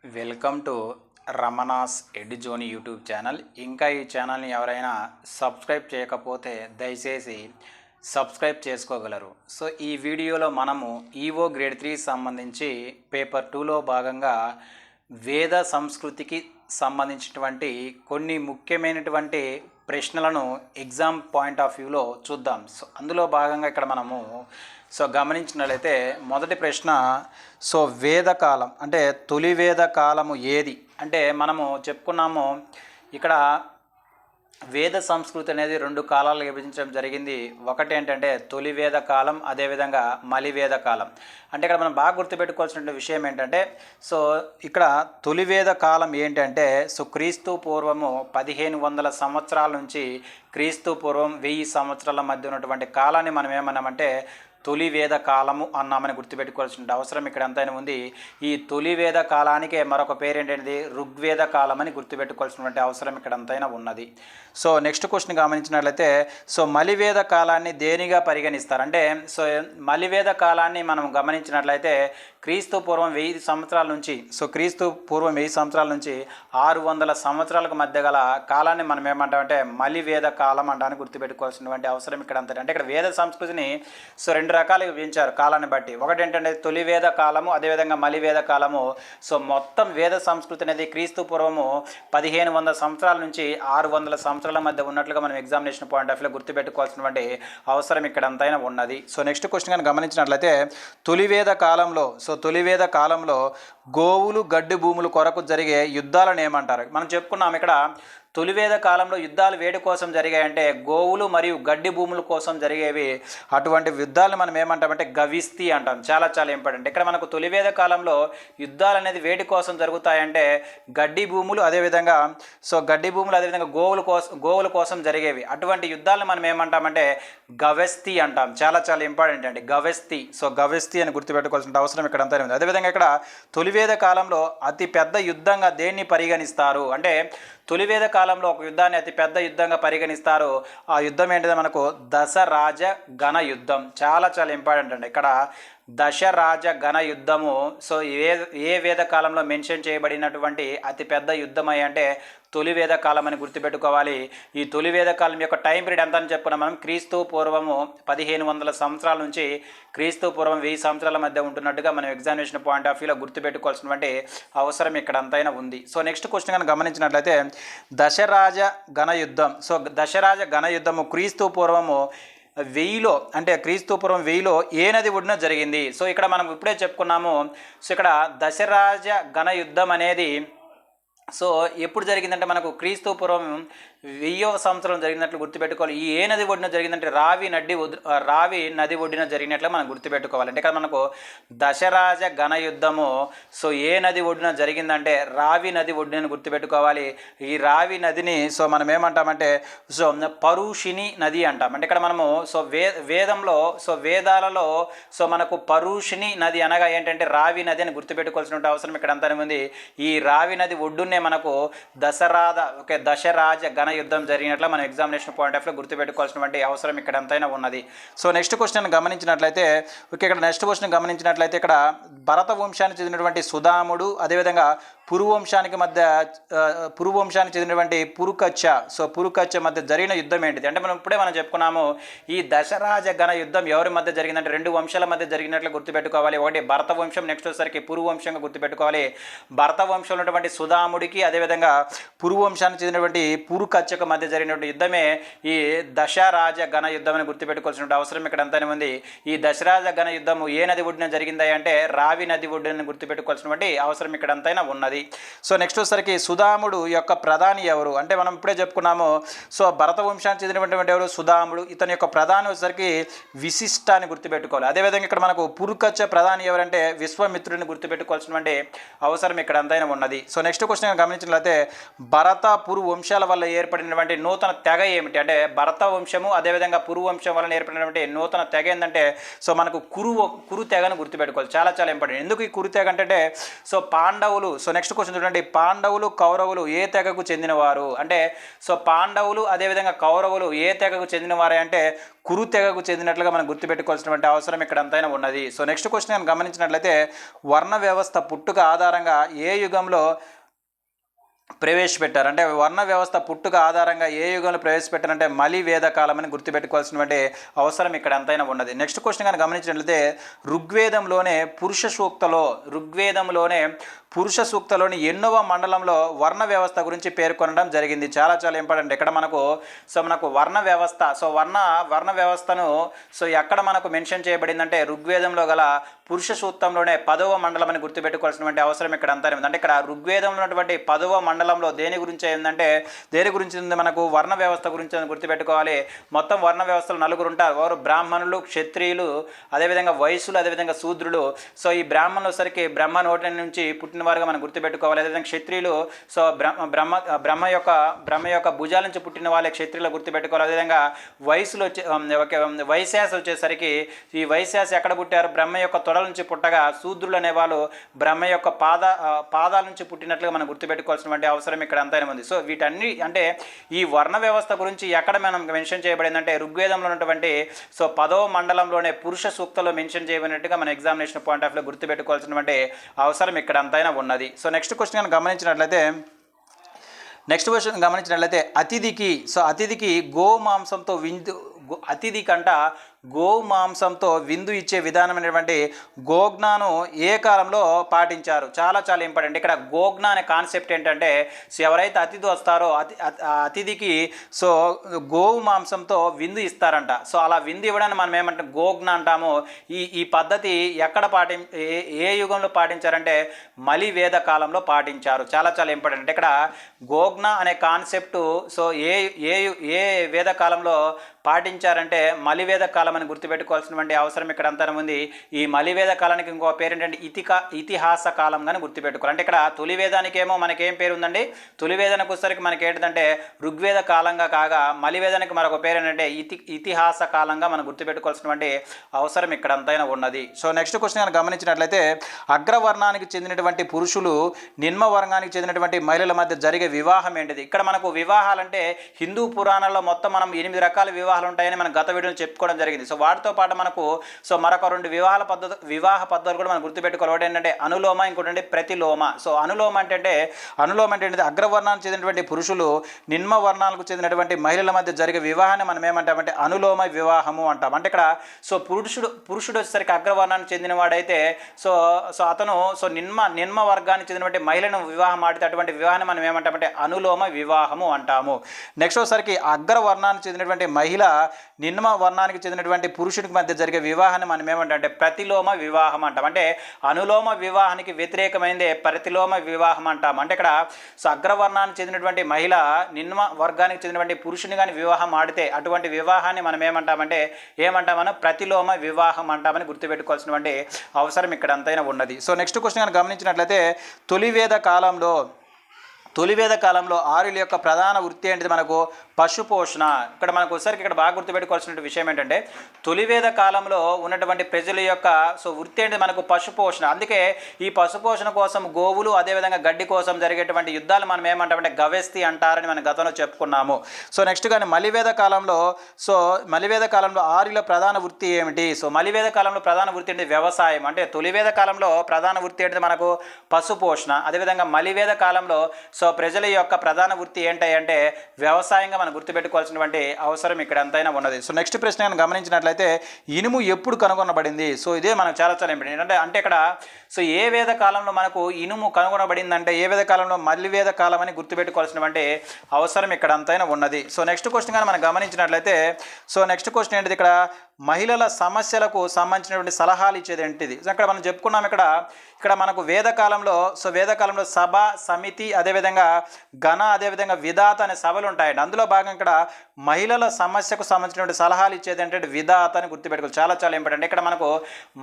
Welcome to Ramana's ఎడ్జోని YouTube channel. ఇంకా ఈ ఛానల్ని ఎవరైనా సబ్స్క్రైబ్ చేయకపోతే దయచేసి సబ్స్క్రైబ్ చేసుకోగలరు. సో ఈ వీడియోలో మనము ఈవో గ్రేడ్ 3 సంబంధించి పేపర్ 2లో భాగంగా వేద సంస్కృతికి సంబంధించినటువంటి కొన్ని ముఖ్యమైనటువంటి ప్రశ్నలను ఎగ్జామ్ పాయింట్ ఆఫ్ వ్యూలో చూద్దాం. సో అందులో భాగంగా ఇక్కడ మనము గమనించినట్లయితే మొదటి ప్రశ్న, వేదకాలం అంటే తొలి వేద కాలము ఏది అంటే మనము చెప్పుకున్నాము. ఇక్కడ వేద సంస్కృతి అనేది రెండు కాలాలు విభజించడం జరిగింది. ఒకటి ఏంటంటే తొలి వేద కాలం, అదేవిధంగా మలివేద కాలం. అంటే ఇక్కడ మనం బాగా గుర్తుపెట్టుకోవాల్సిన విషయం ఏంటంటే ఇక్కడ తొలి వేద కాలం ఏంటంటే క్రీస్తు పూర్వము 1500 సంవత్సరాల నుంచి క్రీస్తు పూర్వం 1000 సంవత్సరాల మధ్య ఉన్నటువంటి కాలాన్ని మనం ఏమన్నామంటే తొలి వేద కాలము అన్నామని గుర్తుపెట్టుకోవాల్సిన అవసరం ఇక్కడ ఎంతైనా ఉంది. ఈ తొలి వేద కాలానికే మరొక పేరు ఏంటంటే ఋగ్వేద కాలం అని గుర్తుపెట్టుకోవాల్సినటువంటి అవసరం ఇక్కడ ఎంతైనా ఉన్నది. నెక్స్ట్ క్వశ్చన్ గమనించినట్లయితే మలివేద కాలాన్ని దేనిగా పరిగణిస్తారు అంటే మలివేద కాలాన్ని మనం గమనించినట్లయితే క్రీస్తు పూర్వం 1000 సంవత్సరాల నుంచి క్రీస్తు పూర్వం 1000 సంవత్సరాల నుంచి 600 సంవత్సరాలకు మధ్య గల కాలాన్ని మనం ఏమంటామంటే మలివేద కాలం అంటానికి గుర్తుపెట్టుకోవాల్సినటువంటి అవసరం ఇక్కడ అంతే. అంటే ఇక్కడ వేద సంస్కృతిని రెండు రకాలుగా విభజించారు కాలాన్ని బట్టి. ఒకటి ఏంటంటే తొలి వేద కాలము, అదేవిధంగా మలివేద కాలము. మొత్తం వేద సంస్కృతి అనేది క్రీస్తు పూర్వము 1500 సంవత్సరాల నుంచి 600 సంవత్సరాల మధ్య ఉన్నట్లుగా మనం ఎగ్జామినేషన్ పాయింట్ ఆఫ్ వ్యూలో గుర్తుపెట్టుకోవాల్సినటువంటి అవసరం ఇక్కడ అంతైనా ఉన్నది. నెక్స్ట్ క్వశ్చన్ కానీ గమనించినట్లయితే తొలి వేద కాలంలో గోవులు గడ్డి భూములు కొరకు జరిగే యుద్ధాలను ఏమంటారు? మనం చెప్పుకున్నాం ఇక్కడ తొలివేద కాలంలో యుద్ధాలు వేడి కోసం జరిగాయంటే గోవులు మరియు గడ్డి భూముల కోసం జరిగేవి. అటువంటి యుద్ధాలను మనం ఏమంటామంటే గవిస్తి అంటాం. చాలా చాలా ఇంపార్టెంట్. ఇక్కడ మనకు తొలివేద కాలంలో యుద్ధాలు అనేది వేడి కోసం జరుగుతాయంటే గడ్డి భూములు, అదేవిధంగా అదేవిధంగా గోవుల కోసం జరిగేవి. అటువంటి యుద్ధాలను మనం ఏమంటామంటే గవస్తి అంటాం. చాలా చాలా ఇంపార్టెంట్ అండి గవస్తి. గవస్తి అని గుర్తుపెట్టుకోవాల్సిన అవసరం ఇక్కడ అంతా ఉంది. అదేవిధంగా ఇక్కడ తొలివేద కాలంలో అతి పెద్ద యుద్ధంగా దేన్ని పరిగణిస్తారు అంటే తొలివేద కాలంలో ఒక యుద్ధాన్ని అతి పెద్ద యుద్ధంగా పరిగణిస్తారు. ఆ యుద్ధం ఏంటిదో మనకు దశరాజ గణ యుద్ధం. చాలా చాలా ఇంపార్టెంట్ అండి. ఇక్కడ దశరాజ గణ యుద్ధము ఏ వేద కాలంలో మెన్షన్ చేయబడినటువంటి అతి పెద్ద యుద్ధం అంటే తొలివేద కాలం అని గుర్తుపెట్టుకోవాలి. ఈ తొలివేద కాలం యొక్క టైం పీరియడ్ ఎంత అని చెప్పుకున్నాం మనం. క్రీస్తు పూర్వము 1500 సంవత్సరాల నుంచి క్రీస్తు పూర్వం 1000 సంవత్సరాల మధ్య ఉంటున్నట్టుగా మనం ఎగ్జామినేషన్ పాయింట్ ఆఫ్ వ్యూలో గుర్తుపెట్టుకోవాల్సినటువంటి అవసరం ఇక్కడ అంతైనా ఉంది. నెక్స్ట్ క్వశ్చన్ కనుక గమనించినట్లయితే దశరాజ గణ యుద్ధం. దశరాజ గణ యుద్ధము క్రీస్తు పూర్వము 1000లో అంటే క్రీస్తు పూర్వం 1000లో ఏ నది ఒడ్డున జరిగింది? ఇక్కడ మనం ఇప్పుడే చెప్పుకున్నాము. ఇక్కడ దశరాజ గణ యుద్ధం అనేది ఎప్పుడు జరిగిందంటే మనకు క్రీస్తు పూర్వం 1000వ సంవత్సరం జరిగినట్లు గుర్తుపెట్టుకోవాలి. ఈ ఏ నది ఒడ్డున జరిగిందంటే రావి నది ఒడ్డున జరిగినట్లు మనం గుర్తుపెట్టుకోవాలి. అంటే ఇక్కడ మనకు దశరాజ గణ యుద్ధము ఏ నది ఒడ్డున జరిగిందంటే రావి నది ఒడ్డున గుర్తుపెట్టుకోవాలి. ఈ రావి నదిని మనం ఏమంటామంటే పరుషిణి నది అంటాం. అంటే ఇక్కడ మనము వేదంలో వేదాలలో మనకు పరుషిణి నది అనగా ఏంటంటే రావి నది అని గుర్తుపెట్టుకోవాల్సిన అవసరం ఇక్కడ అంతా ఉంది. ఈ రావి నది ఒడ్డునే మనకు దశరాజ గణ యుద్ధం జరిగినట్లు మనం ఎగ్జామినేషన్ పాయింట్ ఆఫ్ వ్యూలో గుర్తుపెట్టుకోవాల్సినటువంటి అవసరం ఇక్కడ ఎంతైనా ఉన్నది. నెక్స్ట్ క్వశ్చన్ గమనించినట్లయితే ఇక్కడ భరత వంశానికి చెందినటువంటి సుధాముడు, అదేవిధంగా పురువంశానికి చెందినటువంటి పురుకచ్చ మధ్య జరిగిన యుద్ధం ఏంటిది అంటే మనం చెప్పుకున్నాము. ఈ దశరాజ గణ యుద్ధం ఎవరి మధ్య జరిగిందంటే రెండు వంశాల మధ్య జరిగినట్లు గుర్తుపెట్టుకోవాలి. ఒకటి భరత వంశం, నెక్స్ట్ వచ్చేసరికి పురువంశంగా గుర్తుపెట్టుకోవాలి. భరత వంశంలో ఉన్నటువంటి సుధాముడికి, అదేవిధంగా పురువంశానికి చెందినటువంటి పురుకచ్చకు మధ్య జరిగినటువంటి యుద్ధమే ఈ దశరాజ గణ యుద్ధం అని గుర్తుపెట్టుకోవాల్సిన అవసరం ఇక్కడ ఎంతైనా ఉంది. ఈ దశరాజ గణ యుద్ధము ఏ నది ఒడ్డున జరిగిందా అంటే రావి నది ఒడ్డున గుర్తుపెట్టుకోవాల్సినటువంటి అవసరం ఇక్కడ ఎంతైనా ఉన్నది. నెక్స్ట్ వచ్చేసరికి సుధాముడు యొక్క ప్రధాని ఎవరు అంటే మనం ఇప్పుడే చెప్పుకున్నాము. భరత వంశానికి చెందినటువంటి ఎవరు సుధాముడు. ఇతని యొక్క ప్రధాని వచ్చేసరికి విశిష్ట అని గుర్తుపెట్టుకోవాలి. అదేవిధంగా ఇక్కడ మనకు పురుకచ్చ ప్రధాని ఎవరంటే విశ్వామిత్రుడిని గుర్తుపెట్టుకోవాల్సినటువంటి అవసరం ఇక్కడ అంతైనా ఉన్నది. నెక్స్ట్ క్వశ్చన్ గమనించినట్లయితే భరత పురు వంశాల వల్ల ఏర్పడినటువంటి నూతన తెగ ఏమిటి అంటే భరత వంశము అదేవిధంగా పురు వంశం వలన ఏర్పడినటువంటి నూతన తెగ ఏంటంటే సో మనకు కురు తెగను గుర్తుపెట్టుకోవాలి, చాలా చాలా ఇంపార్టెంట్. ఎందుకు ఈ కురు తెగ అంటే సో పాండవులు, సో నెక్స్ట్ క్వశ్చన్ చూడండి, పాండవులు కౌరవులు ఏ తెగకు చెందినవారు అంటే సో పాండవులు అదేవిధంగా కౌరవులు ఏ తెగకు చెందినవారే అంటే కురు తెగకు చెందినట్లుగా మనం గుర్తుపెట్టుకోవాల్సినటువంటి అవసరం ఇక్కడ అంతైనా ఉన్నది. సో నెక్స్ట్ క్వశ్చన్ నేను గమనించినట్లయితే వర్ణ వ్యవస్థ పుట్టుక ఆధారంగా ఏ యుగంలో ప్రవేశపెట్టారు అంటే వర్ణ వ్యవస్థ పుట్టుక ఆధారంగా ఏ యుగంలో ప్రవేశపెట్టారంటే మలి వేద కాలం అని గుర్తుపెట్టుకోవాల్సినటువంటి అవసరం ఇక్కడ ఎంతైనా ఉన్నది. నెక్స్ట్ క్వశ్చన్ కానీ గమనించినట్లయితే ఋగ్వేదంలోనే పురుష సూక్తలోని ఎన్నవ మండలంలో వర్ణ వ్యవస్థ గురించి పేర్కొనడం జరిగింది. చాలా చాలా ఇంపార్టెంట్. ఇక్కడ మనకు వర్ణ వ్యవస్థ, సో వర్ణ వ్యవస్థను సో ఎక్కడ మనకు మెన్షన్ చేయబడిందంటే ఋగ్వేదంలో గల పురుష సూక్తంలోనే 10వ మండలం అని గుర్తుపెట్టుకోవాల్సినటువంటి అవసరం ఇక్కడ అంతా ఉంది. అంటే ఇక్కడ ఋగ్వేదంలో ఉన్నటువంటి 10వ మండలంలో దేని గురించి ఉంది మనకు వర్ణ వ్యవస్థ గురించి గుర్తుపెట్టుకోవాలి. మొత్తం వర్ణ వ్యవస్థలు 4 ఉంటారు. వారు బ్రాహ్మణులు, క్షత్రియులు, అదేవిధంగా వైశ్యులు, అదేవిధంగా శూద్రులు. సో ఈ బ్రాహ్మణులు వచ్చరికి బ్రహ్మ నోటి నుంచి పుట్టిన వారుగా మనం గుర్తుపెట్టుకోవాలి. అదేవిధంగా క్షత్రియులు సో బ్రహ్మ యొక్క భుజాల నుంచి పుట్టిన వాళ్ళే క్షత్రియులు గుర్తుపెట్టుకోవాలి. అదేవిధంగా వైశ్యాస వచ్చేసరికి ఈ వైశ్యాస ఎక్కడ పుట్టారు? బ్రహ్మ యొక్క తొడల నుంచి పుట్టగా శూద్రులు అనేవాళ్ళు బ్రహ్మ యొక్క పాదాల నుంచి పుట్టినట్లుగా మనం గుర్తుపెట్టుకోవాల్సినటువంటి అవసరం ఇక్కడ అంతైనా ఉంది. సో వీటన్ని అంటే ఈ వర్ణ వ్యవస్థ గురించి ఎక్కడ మనం మెన్షన్ చేయబడిందంటే ఋగ్వేదంలో ఉన్నటువంటి సో 10వ మండలంలోనే పురుష సూక్తలో మెన్షన్ చేయబడినట్టుగా మన ఎగ్జామినేషన్ పాయింట్ ఆఫ్ లో గుర్తుపెట్టుకోవాల్సినటువంటి అవసరం ఇక్కడ అంతైనా ఉన్నది. సో నెక్స్ట్ క్వశ్చన్ గమనించినట్లయితే అతిథికి గోమాంసంతో గోమాంసంతో విందు ఇచ్చే విధానమైనటువంటి గోజ్ఞను ఏ కాలంలో పాటించారు? చాలా చాలా ఇంపార్టెంట్. ఇక్కడ గోజ్ఞ అనే కాన్సెప్ట్ ఏంటంటే సో ఎవరైతే అతిథి వస్తారో అతిథికి సో గోవు మాంసంతో విందు ఇస్తారంట. సో అలా విందు ఇవ్వడాన్ని మనం ఏమంటాం? గోజ్ఞ అంటాము. ఈ పద్ధతి ఎక్కడ ఏ యుగంలో పాటించారంటే మలి వేద కాలంలో పాటించారు. చాలా చాలా ఇంపార్టెంట్. ఇక్కడ గోజ్ఞ అనే కాన్సెప్టు సో ఏ వేద కాలంలో పాటించారంటే మలివేద కాలం అని గుర్తుపెట్టుకోవాల్సినటువంటి అవసరం ఇక్కడ అంతా ఉంది. ఈ మలివేద కాలానికి ఇంకో పేరు ఏంటంటే ఇతిహాస కాలం కానీ గుర్తుపెట్టుకోవాలి. అంటే ఇక్కడ తొలి వేదానికి ఏమో మనకేం పేరు ఉందండి? తొలి వేదానికి వచ్చేసరికి మనకి ఏంటంటే ఋగ్వేద కాలంగా కాగా మలివేదానికి మరొక పేరు ఏంటంటే ఇతిహాస కాలంగా మనం గుర్తుపెట్టుకోవాల్సినటువంటి అవసరం ఇక్కడ అంతైనా ఉన్నది. సో నెక్స్ట్ క్వశ్చన్ గమనించినట్లయితే అగ్రవర్ణానికి చెందినటువంటి పురుషులు నిమ్న వర్గానికి చెందినటువంటి మహిళల మధ్య జరిగే వివాహం ఏంటిది? ఇక్కడ మనకు వివాహాలంటే హిందూ పురాణాల్లో మొత్తం మనం 8 రకాల వివాహాలు ఉంటాయని మనం గత వీడియోలో చెప్పుకోవడం జరిగింది. సో వాటితో పాటు మనకు సో మరొక 2 వివాహ పద్ధతులు కూడా మనం గుర్తుపెట్టుకోవాలి. ఒకటి ఏంటంటే అనులోమ, ఇంకోటి ప్రతిలోమ. సో అనులోమ అంటే అగ్రవర్ణానికి చెందినటువంటి పురుషులు నిమ్న వర్ణాలకు చెందినటువంటి మహిళల మధ్య జరిగే వివాహాన్ని మనం ఏమంటామంటే అనులోమ వివాహము అంటాం. అంటే ఇక్కడ సో పురుషుడు వచ్చేసరికి అగ్రవర్ణానికి చెందినవాడైతే సో అతను సో నిమ్న వర్గానికి చెందినటువంటి మహిళను వివాహం ఆడితే అటువంటి వివాహాన్ని మనం ఏమంటామంటే అనులోమ వివాహము అంటాము. నెక్స్ట్ వచ్చేసరికి అగ్రవర్ణానికి చెందినటువంటి మహిళ నిమ్న వర్ణానికి చెందినటువంటి పురుషునికి మధ్య జరిగే వివాహాన్ని మనం ఏమంటామంటే ప్రతిలోమ వివాహం అంటాం. అంటే అనులోమ వివాహానికి వ్యతిరేకమైందే ప్రతిలోమ వివాహం అంటాం. అంటే ఇక్కడ సో అగ్రవర్ణానికి చెందినటువంటి మహిళ నిమ్న వర్గానికి చెందినటువంటి పురుషుని కానీ వివాహం ఆడితే అటువంటి వివాహాన్ని మనం ఏమంటామని ప్రతిలోమ వివాహం అంటామని గుర్తుపెట్టుకోవాల్సినటువంటి అవసరం ఇక్కడ అంతైనా ఉన్నది. సో నెక్స్ట్ క్వశ్చన్ గమనించినట్లయితే తొలివేద కాలంలో ఆర్యుల యొక్క ప్రధాన వృత్తి ఏంటిది? మనకు పశుపోషణ. ఇక్కడ మనకు వచ్చేసరికి ఇక్కడ బాగా గుర్తుపెట్టుకోవాల్సిన విషయం ఏంటంటే తొలివేద కాలంలో ఉన్నటువంటి ప్రజల యొక్క సో వృత్తి ఏంటి? మనకు పశుపోషణ. అందుకే ఈ పశుపోషణ కోసం గోవులు అదేవిధంగా గడ్డి కోసం జరిగేటువంటి యుద్ధాలు మనం ఏమంటామంటే గవెస్తి అంటారని మనం గతంలో చెప్పుకున్నాము. సో నెక్స్ట్ కానీ మలివేద కాలంలో ఆర్యుల ప్రధాన వృత్తి ఏమిటి? సో మలివేద కాలంలో ప్రధాన వృత్తి ఏంటి? వ్యవసాయం. అంటే తొలివేద కాలంలో ప్రధాన వృత్తి ఏంటి? మనకు పశుపోషణ. అదేవిధంగా మలివేద కాలంలో సో ప్రజల యొక్క ప్రధాన వృత్తి ఏంటంటే వ్యవసాయంగా మనం గుర్తుపెట్టుకోవాల్సినటువంటి అవసరం ఇక్కడ ఎంతైనా ఉన్నది. సో నెక్స్ట్ ప్రశ్న గమనించినట్లయితే ఇనుము ఎప్పుడు కనుగొనబడింది? సో ఇదే మనకు చాలా చాలా ఇంపార్టెంట్. అంటే ఇక్కడ సో ఏ వేద కాలంలో మనకు ఇనుము కనుగొనబడిందంటే ఏ వేద కాలంలో మలివేద కాలం అని గుర్తుపెట్టుకోవాల్సినటువంటి అవసరం ఇక్కడ అంతైనా ఉన్నది. సో నెక్స్ట్ క్వశ్చన్ కానీ మనం గమనించినట్లయితే సో నెక్స్ట్ క్వశ్చన్ ఏంటిది? ఇక్కడ మహిళల సమస్యలకు సంబంధించినటువంటి సలహాలు ఇచ్చేది ఏంటిది? ఇక్కడ మనం చెప్పుకున్నాం. ఇక్కడ ఇక్కడ మనకు వేదకాలంలో వేదకాలంలో సభ, సమితి, అదేవిధంగా గణ, అదేవిధంగా విధాత అనే సభలు ఉంటాయండి. అందులో భాగంగా ఇక్కడ మహిళల సమస్యకు సంబంధించినటువంటి సలహాలు ఇచ్చేది అంటే విధాత అని గుర్తుపెట్టుకోవాలి. చాలా చాలా ఇంపార్టెంట్. ఇక్కడ మనకు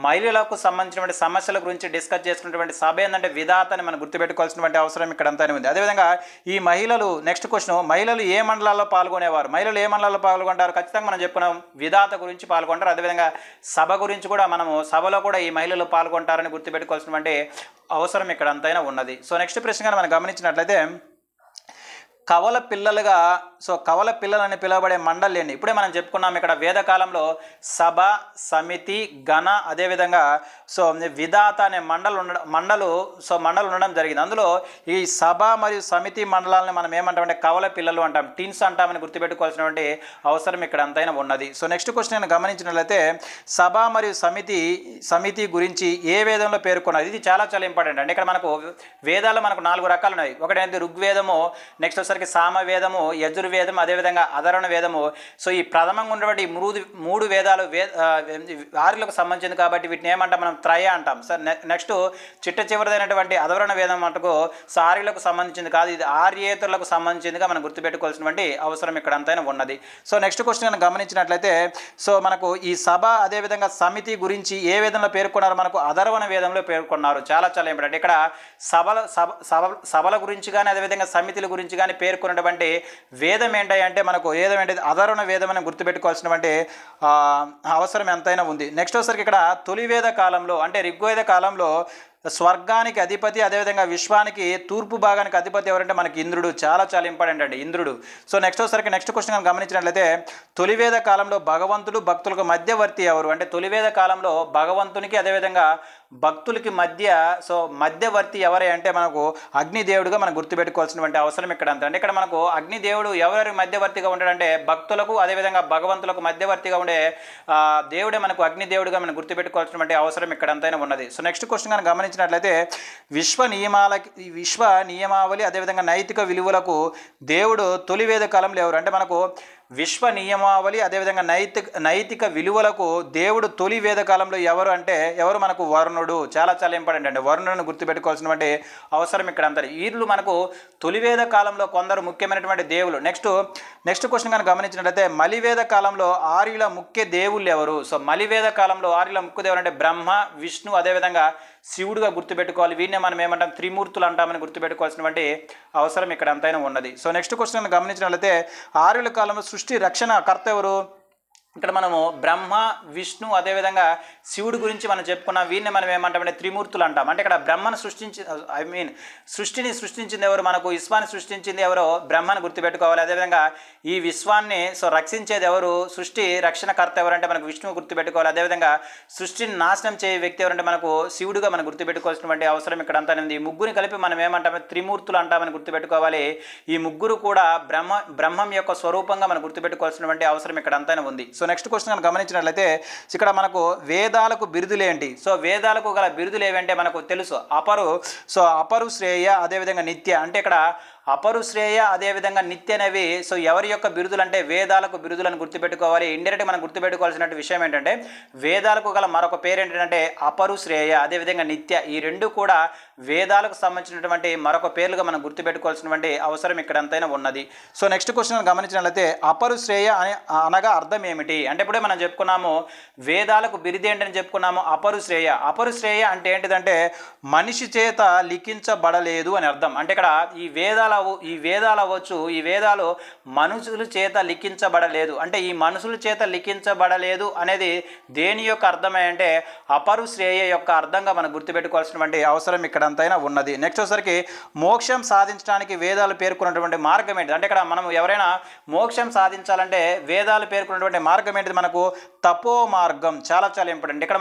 మహిళలకు సంబంధించినటువంటి సమస్యల గురించి డిస్కస్ చేసుకున్నటువంటి సభ ఏంటంటే విధాత అని మనం గుర్తుపెట్టుకోవాల్సినటువంటి అవసరం ఇక్కడ అంతానే ఉంది. అదేవిధంగా ఈ మహిళలు, నెక్స్ట్ క్వశ్చన్, మహిళలు ఏ మండలాల్లో పాల్గొనేవారు? మహిళలు ఏ మండలాల్లో పాల్గొంటారు? ఖచ్చితంగా మనం చెప్పుకున్నాం విధాత గురించి పాల్గొంటారు. అదేవిధంగా సభ గురించి కూడా మనము సభలో కూడా ఈ మహిళలు పాల్గొంటారని గుర్తుపెట్టుకోవాల్సినటువంటి అవసరం ఇక్కడ అంతైనా ఉన్నది. సో నెక్స్ట్ ప్రశ్న మనం గమనించినట్లయితే కవల పిల్లలుగా కవల పిల్లలని పిలువబడే మండలి అండి. ఇప్పుడే మనం చెప్పుకున్నాం ఇక్కడ వేదకాలంలో సభ, సమితి, గణ, అదేవిధంగా విధాత అనే మండలు ఉండడం జరిగింది. అందులో ఈ సభ మరియు సమితి మండలాలను మనం ఏమంటామంటే కవల పిల్లలు అంటాం, టీన్స్ అంటామని గుర్తుపెట్టుకోవాల్సినటువంటి అవసరం ఇక్కడ అంతైనా ఉన్నది. సో నెక్స్ట్ క్వశ్చన్ నేను గమనించినట్లయితే సభ మరియు సమితి గురించి ఏ వేదంలో పేర్కొన్నారు? ఇది చాలా చాలా ఇంపార్టెంట్ అండి. ఇక్కడ మనకు వేదాలు మనకు 4 రకాలు ఉన్నాయి. ఒకటి ఋగ్వేదము, నెక్స్ట్ వచ్చేసరికి సామవేదము, యజుర్వేదం, అదేవిధంగా అధర్వణ వేదము. సో ఈ ప్రథమంగా ఉన్నటువంటి 3 వేదాలు ఆర్యులకు సంబంధించింది కాబట్టి వీటిని ఏమంటాం మనం త్రయ అంటాం. సార్ నెక్స్ట్ చివరిదైనటువంటి అధర్వణ వేదం మటుకు ఆర్యులకు సంబంధించింది కాదు, ఇది ఆర్యేతరులకు సంబంధించిందిగా మనం గుర్తుపెట్టుకోవాల్సినటువంటి అవసరం ఇక్కడ అంతైనా ఉన్నది. సో నెక్స్ట్ క్వశ్చన్ గమనించినట్లయితే మనకు ఈ సభ అదేవిధంగా సమితి గురించి ఏ వేదంలో పేర్కొన్నారు? మనకు అధర్వణ వేదంలో పేర్కొన్నారు. చాలా చాలా ఇంపార్టెంట్. ఇక్కడ సభల గురించి కానీ అదేవిధంగా సమితిల గురించి కానీ పేర్కొన్నటువంటి వేదం ఏంటంటే మనకు అధర్వణ వేదం అని గుర్తుపెట్టుకోవాల్సినటువంటి అవసరం ఎంతైనా ఉంది. నెక్స్ట్ వచ్చేసరికి ఇక్కడ తొలి వేద కాలంలో అంటే ఋగ్వేద కాలంలో స్వర్గానికి అధిపతి అదేవిధంగా విశ్వానికి తూర్పు భాగానికి అధిపతి ఎవరంటే మనకి ఇంద్రుడు. చాలా చాలా ఇంపార్టెంట్ అండి ఇంద్రుడు. సో నెక్స్ట్ వచ్చేసరికి నెక్స్ట్ క్వశ్చన్ గమనించినట్లయితే తొలివేద కాలంలో భగవంతుడు భక్తులకు మధ్యవర్తి ఎవరు? అంటే తొలివేద కాలంలో భగవంతునికి అదేవిధంగా భక్తులకి మధ్యవర్తి ఎవరే అంటే మనకు అగ్నిదేవుడుగా మనం గుర్తుపెట్టుకోవాల్సినటువంటి అవసరం ఇక్కడ అంతే. అంటే ఇక్కడ మనకు అగ్నిదేవుడు ఎవరి మధ్యవర్తిగా ఉంటాడంటే భక్తులకు అదేవిధంగా భగవంతులకు మధ్యవర్తిగా ఉండే దేవుడే మనకు అగ్నిదేవుడుగా మనం గుర్తుపెట్టుకోవాల్సినటువంటి అవసరం ఇక్కడ అంతైనా ఉన్నది. సో నెక్స్ట్ క్వశ్చన్ కనుక గమనించినట్లయితే విశ్వ నియమావళి అదేవిధంగా నైతిక విలువలకు దేవుడు తొలివేద కాలంలో ఎవరు? అంటే మనకు విశ్వ నియమావళి అదేవిధంగా నైతిక విలువలకు దేవుడు తొలి వేద కాలంలో ఎవరు మనకు వరుణుడు. చాలా చాలా ఇంపార్టెంట్ అండి. వరుణుడిని గుర్తుపెట్టుకోవాల్సినటువంటి అవసరం ఇక్కడ అంతా. వీళ్ళు మనకు తొలివేద కాలంలో కొందరు ముఖ్యమైనటువంటి దేవులు. నెక్స్ట్ క్వశ్చన్ కనుక గమనించినట్లయితే మలివేద కాలంలో ఆర్యుల ముఖ్య దేవుళ్ళు ఎవరు? సో మలివేద కాలంలో ఆర్యుల ముఖ్య దేవుడు అంటే బ్రహ్మ, విష్ణు, అదేవిధంగా శివుడుగా గుర్తుపెట్టుకోవాలి. వీటినే మనం ఏమంటాం త్రిమూర్తులు అంటామని గుర్తుపెట్టుకోవాల్సినటువంటి అవసరం ఇక్కడ అంతైనా ఉన్నది. సో నెక్స్ట్ క్వశ్చన్ గమనించినట్లయితే ఆర్యుల కాలంలో సృష్టి రక్షణ కర్త ఎవరు? ఇక్కడ మనము బ్రహ్మ, విష్ణు, అదేవిధంగా శివుడి గురించి మనం చెప్పుకున్నాం. వీరిని మనం ఏమంటామంటే త్రిమూర్తులు అంటాం. అంటే ఇక్కడ బ్రహ్మను సృష్టిని సృష్టించింది ఎవరు? మనకు విశ్వాన్ని సృష్టించింది ఎవరో బ్రహ్మను గుర్తుపెట్టుకోవాలి. అదేవిధంగా ఈ విశ్వాన్ని రక్షించేది ఎవరు? సృష్టి రక్షణకర్త ఎవరంటే మనకు విష్ణువు గుర్తుపెట్టుకోవాలి. అదేవిధంగా సృష్టిని నాశనం చేయ వ్యక్తి ఎవరంటే మనకు శివుడుగా మనం గుర్తుపెట్టుకోవాల్సినటువంటి అవసరం ఇక్కడ అంతా ఉంది. ఈ ముగ్గురిని కలిపి మనం ఏమంటామంటే త్రిమూర్తులు అంటామని గుర్తుపెట్టుకోవాలి. ఈ ముగ్గురు కూడా బ్రహ్మం యొక్క స్వరూపంగా మనం గుర్తుపెట్టుకోవాల్సినటువంటి అవసరం ఇక్కడ అంతా ఉంది. సో నెక్స్ట్ క్వశ్చన్ కనుక గమనించినట్లయితే ఇక్కడ మనకు వేదాలకు బిరుదులు ఏంటి? సో వేదాలకు గల బిరుదులు ఏవంటే మనకు తెలుసు అపరు శ్రేయ అదేవిధంగా నిత్య. అంటే ఇక్కడ అపరు శ్రేయ అదేవిధంగా నిత్య అనేవి ఎవరి యొక్క బిరుదులు అంటే వేదాలకు బిరుదులను గుర్తుపెట్టుకోవాలి. ఇండైరెక్ట్ మనం గుర్తుపెట్టుకోవాల్సిన విషయం ఏంటంటే వేదాలకు గల మరొక పేరు ఏంటంటే అపరు శ్రేయ అదేవిధంగా నిత్య. ఈ రెండు కూడా వేదాలకు సంబంధించినటువంటి మరొక పేర్లుగా మనం గుర్తుపెట్టుకోవాల్సినటువంటి అవసరం ఇక్కడ అంతైనా ఉన్నది. సో నెక్స్ట్ క్వశ్చన్ గమనించినట్లయితే అపరు శ్రేయ అనగా అర్థం ఏమిటి? అంటే ఇప్పుడే మనం చెప్పుకున్నాము వేదాలకు బిరుదు ఏంటని చెప్పుకున్నాము అపరు శ్రేయ అంటే ఏంటిదంటే మనిషి చేత లిఖించబడలేదు అని అర్థం. అంటే ఇక్కడ ఈ వేదాలు అవ్వచ్చు, ఈ వేదాలు మనుషుల చేత లిఖించబడలేదు. అంటే ఈ మనుషుల చేత లిఖించబడలేదు అనేది దేని యొక్క అర్థమే అంటే అపరు శ్రేయ యొక్క అర్థంగా మనం గుర్తుపెట్టుకోవాల్సినటువంటి అవసరం ఇక్కడ అంతైనా ఉన్నది. నెక్స్ట్ వచ్చరికి మోక్షం సాధించడానికి వేదాలు పేర్కొన్నటువంటి మార్గం ఏంటి? అంటే ఇక్కడ మనం ఎవరైనా మోక్షం సాధించాలంటే వేదాలు పేర్కొన్నటువంటి మార్గం ఏంటిది? మనకు తపో మార్గం. చాలా చాలా ఇంపార్టెంట్. ఇక్కడ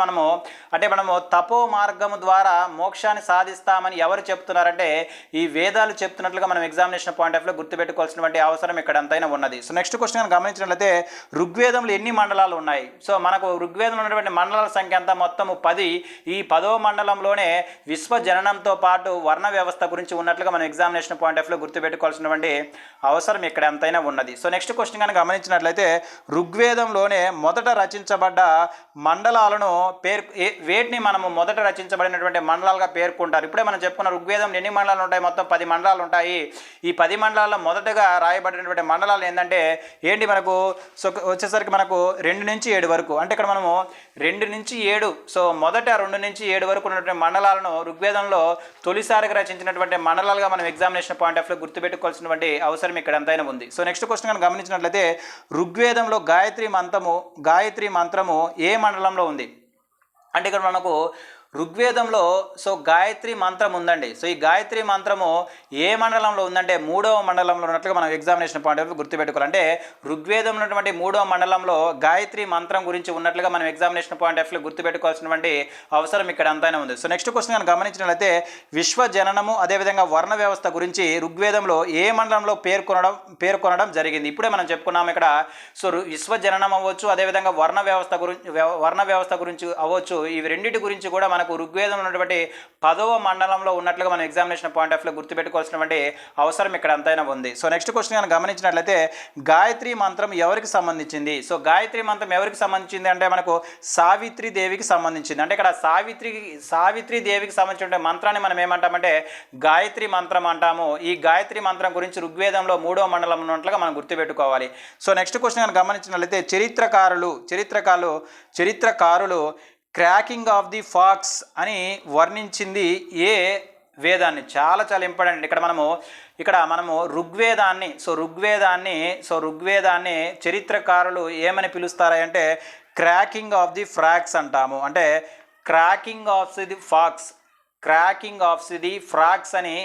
మనము తపో మార్గము ద్వారా మోక్షాన్ని సాధిస్తామని ఎవరు చెప్తున్నారంటే ఈ వేదాలు చెప్తున్నట్లుగా మనం మనం ఎగ్జామినేషన్ పాయింట్ ఆఫ్ లో గుర్తుపెట్టుకోవాల్సినటువంటి అవసరం ఇక్కడ ఎంతైనా ఉన్నది. సో నెక్స్ట్ క్వశ్చన్ గమనించినట్లయితే ఋగ్వేదంలో ఎన్ని మండలాలు ఉన్నాయి? సో మనకు ఋగ్వేదంలో ఉన్నటువంటి మండలాల సంఖ్య అంతా మొత్తము 10. ఈ 10వ మండలంలోనే విశ్వజననంతో పాటు వర్ణ వ్యవస్థ గురించి ఉన్నట్లుగా మనం ఎగ్జామినేషన్ పాయింట్ ఆఫ్ లో గుర్తుపెట్టుకోవాల్సినటువంటి అవసరం ఇక్కడ ఎంతైనా ఉన్నది. సో నెక్స్ట్ క్వశ్చన్ కనుక గమనించినట్లయితే ఋగ్వేదంలోనే మొదట రచించబడ్డ మండలాలను వేటిని మనము మొదట రచించబడినటువంటి మండలాలుగా పేర్కొంటారు. ఇప్పుడే మనం చెప్పుకున్న ఋగ్వేదంలో ఎన్ని మండలాలు ఉంటాయి? మొత్తం 10 మండలాలు ఉంటాయి. ఈ 10 మండలాల్లో మొదటగా రాయబడినటువంటి మండలాలు ఏంటంటే ఏంటి మనకు? సో వచ్చేసరికి మనకు 2 నుంచి 7 వరకు, అంటే ఇక్కడ మనము 2 నుంచి 7, సో మొదట 2 నుంచి 7 వరకు ఉన్నటువంటి మండలాలను ఋగ్వేదంలో తొలిసారిగా రచించినటువంటి మండలాలుగా మనం ఎగ్జామినేషన్ పాయింట్ ఆఫ్ లో గుర్తుపెట్టుకోవాల్సినటువంటి అవసరం ఇక్కడ ఎంతైనా ఉంది. సో నెక్స్ట్ క్వశ్చన్ కనుక గమనించినట్లయితే ఋగ్వేదంలో గాయత్రి మంత్రము ఏ మండలంలో ఉంది? అంటే ఇక్కడ మనకు ఋగ్వేదంలో సో గాయత్రి మంత్రం ఉందండి. సో ఈ గాయత్రి మంత్రము ఏ మండలంలో ఉందంటే 3వ మండలంలో ఉన్నట్లుగా మనం ఎగ్జామినేషన్ పాయింట్ ఆఫ్ గుర్తుపెట్టుకోవాలి. అంటే ఋగ్వేదం ఉన్నటువంటి 3వ మండలంలో గాయత్రి మంత్రం గురించి ఉన్నట్లుగా మనం ఎగ్జామినేషన్ పాయింట్ ఆఫ్ గుర్తుపెట్టుకోవాల్సినటువంటి అవసరం ఇక్కడ అంతైనా ఉంది. సో నెక్స్ట్ క్వశ్చన్ కనుక గమనించినట్లయితే విశ్వజననము అదేవిధంగా వర్ణ వ్యవస్థ గురించి ఋగ్వేదంలో ఏ మండలంలో పేర్కొనడం జరిగింది? ఇప్పుడే మనం చెప్పుకున్నాం ఇక్కడ. సో విశ్వజననం అవ్వచ్చు, అదేవిధంగా వర్ణ వ్యవస్థ గురించి అవ్వచ్చు. ఇవి రెండింటి గురించి కూడా మనకు ఋగ్వేదంలో ఉన్నటువంటి 10వ మండలంలో ఉన్నట్లుగా మనం ఎగ్జామినేషన్ పాయింట్ ఆఫ్ లో గుర్తుపెట్టుకోవాల్సినటువంటి అవసరం ఇక్కడ అంతైనా ఉంది. సో నెక్స్ట్ క్వశ్చన్ కనుక గమనించినట్లయితే గాయత్రి మంత్రం ఎవరికి సంబంధించింది? సో గాయత్రి మంత్రం ఎవరికి సంబంధించింది అంటే మనకు సావిత్రి దేవికి సంబంధించింది. అంటే ఇక్కడ సావిత్రి దేవికి సంబంధించిన మంత్రాన్ని మనం ఏమంటామంటే గాయత్రి మంత్రం అంటాము. ఈ గాయత్రి మంత్రం గురించి ఋగ్వేదంలో 3వ మండలంలో ఉన్నట్లుగా మనం గుర్తుపెట్టుకోవాలి. సో నెక్స్ట్ క్వశ్చన్ కనుక గమనించినట్లయితే చరిత్రకారులు క్రాకింగ్ ఆఫ్ ది ఫాక్స్ అని వర్ణించింది ఏ వేదాన్ని? చాలా ఇంపార్టెంట్. ఇక్కడ మనము ఋగ్వేదాన్ని చరిత్రకారులు ఏమని పిలుస్తారా అంటే క్రాకింగ్ ఆఫ్ ది ఫ్రాక్స్ అంటాము. అంటే క్రాకింగ్ ఆఫ్ ది ఫ్రాక్స్ అని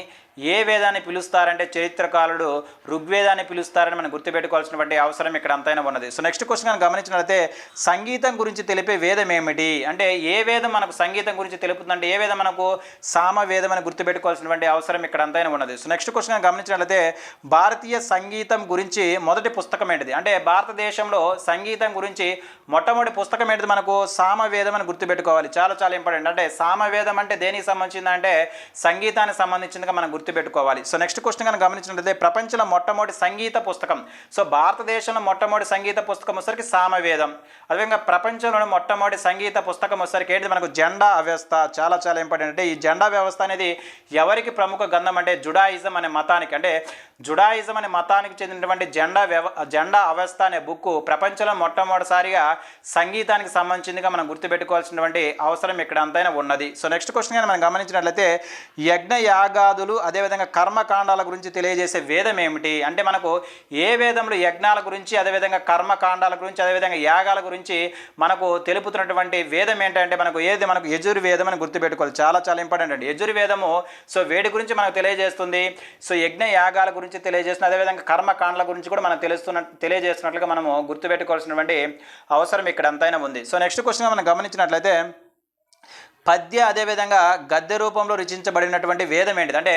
ఏ వేదాన్ని పిలుస్తారంటే చరిత్రకారుడు ఋగ్వేదాన్ని పిలుస్తారని మనం గుర్తుపెట్టుకోవాల్సినటువంటి అవసరం ఇక్కడ అంతైనా ఉన్నది. సో నెక్స్ట్ క్వశ్చన్ కనుక గమనించినట్లయితే సంగీతం గురించి తెలిపే వేదం ఏమిటి? అంటే ఏ వేదం మనకు సంగీతం గురించి తెలుపుతుందంటే ఏ వేదం మనకు సామవేదం అని గుర్తుపెట్టుకోవాల్సినటువంటి అవసరం ఇక్కడ అంతైనా ఉన్నది. సో నెక్స్ట్ క్వశ్చన్ కనుక గమనించినట్లయితే భారతీయ సంగీతం గురించి మొదటి పుస్తకం ఏంటిది? అంటే భారతదేశంలో సంగీతం గురించి మొట్టమొదటి పుస్తకం ఏంటిది? మనకు సామవేదం అని గుర్తుపెట్టుకోవాలి. చాలా ఇంపార్టెంట్. అంటే సామవేదం అంటే దేనికి సంబంధించిందంటే సంగీతానికి సంబంధించిందిగా మనం గుర్తుపెట్టుకోవాలి. సో నెక్స్ట్ క్వశ్చన్ కనుక గమనించినట్లయితే ప్రపంచంలో మొట్టమొదటి సంగీత పుస్తకం. సో భారతదేశంలో మొట్టమొదటి సంగీత పుస్తకం వచ్చరికి సామవేదం. అదేవిధంగా ప్రపంచంలోని మొట్టమొదటి సంగీత పుస్తకం వచ్చరికి ఏంటి? మనకు జెండా వ్యవస్థ. చాలా ఇంపార్టెంట్. అంటే ఈ జెండా వ్యవస్థ అనేది ఎవరికి ప్రముఖ గ్రంథం అంటే జుడాయిజం అనే మతానికి, అంటే జుడాయిజం అనే మతానికి చెందినటువంటి జెండా అవస్థ అనే బుక్ ప్రపంచంలో మొట్టమొదటిసారిగా సంగీతానికి సంబంధించిందిగా మనం గుర్తుపెట్టుకోవాల్సినటువంటి అవసరం ఇక్కడ అంతైనా ఉన్నది. సో నెక్స్ట్ క్వశ్చన్ కానీ మనం గమనించినట్లయితే యజ్ఞ యాగాదులు అదేవిధంగా కర్మకాండాల గురించి తెలియజేసే వేదం ఏమిటి? అంటే మనకు ఏ వేదంలో యజ్ఞాల గురించి అదేవిధంగా కర్మకాండాల గురించి అదేవిధంగా యాగాల గురించి మనకు తెలుపుతున్నటువంటి వేదం ఏంటంటే మనకు యజుర్వేదం అని గుర్తుపెట్టుకోవాలి. చాలా ఇంపార్టెంట్ అండి. యజుర్వేదము సో వేడి గురించి మనకు తెలియజేస్తుంది. సో యజ్ఞ యాగాల గురించి తెలియజేస్తుంది. అదేవిధంగా కర్మకాండాల గురించి కూడా మనం తెలియజేస్తున్నట్లుగా మనము గుర్తుపెట్టుకోవాల్సినటువంటి అవసరం ఇక్కడ అంతైనా ఉంది. సో నెక్స్ట్ క్వశ్చన్ మనం గమనించినట్లయితే పద్య అదేవిధంగా గద్య రూపంలో రచించబడినటువంటి వేదం ఏంటిది? అంటే